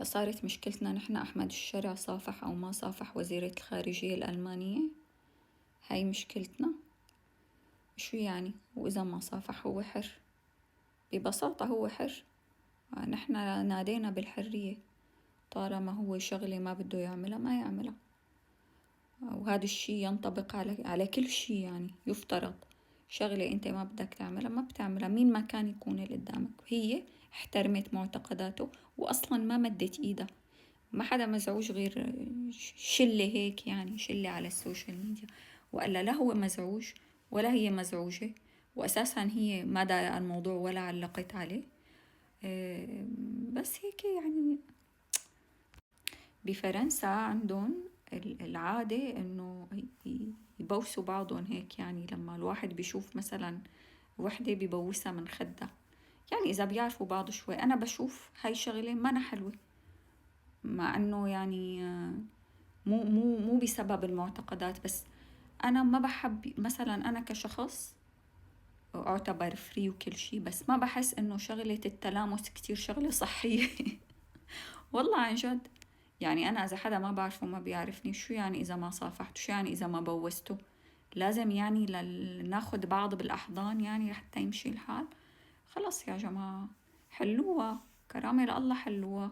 صارت مشكلتنا نحن أحمد الشرع صافح أو ما صافح وزيرة الخارجية الألمانية. هاي مشكلتنا. شو يعني؟ وإذا ما صافح هو حر، ببساطة هو حر. نحن نادينا بالحرية، طالما هو شغلة ما بده يعملها ما يعملها. وهذا الشي ينطبق على كل شي. يعني يفترض شغلة أنت ما بدك تعملها ما بتعملها، مين ما كان يكون اللي قدامك. هي احترمت معتقداته وأصلا ما مدت إيدها. ما حدا مزعوج غير شلة هيك، يعني شلة على السوشيال ميديا، وإلا لا هو مزعوج ولا هي مزعوجة، وأساسا هي ما دايرة الموضوع ولا علقت عليه. بس هيك يعني. بفرنسا عندهم العادة إنه يبوسوا بعضهم هيك، يعني لما الواحد بيشوف مثلا وحدة ببوسها من خدها، يعني إذا بيعرفوا بعض شوي. أنا بشوف هاي شغلة ما أنا حلوة، مع إنه يعني مو بسبب المعتقدات، بس أنا ما بحب مثلا. أنا كشخص أعتبر فري وكل شي، بس ما بحس إنه شغلة التلامس كتير شغلة صحية. والله عن جد. يعني أنا إذا حدا ما بعرفه ما بيعرفني، شو يعني إذا ما صافحته؟ شو يعني إذا ما بوسته؟ لازم يعني ناخد بعض بالأحضان يعني حتى يمشي الحال؟ خلص يا جماعة، حلوها كرامة لله، حلوها.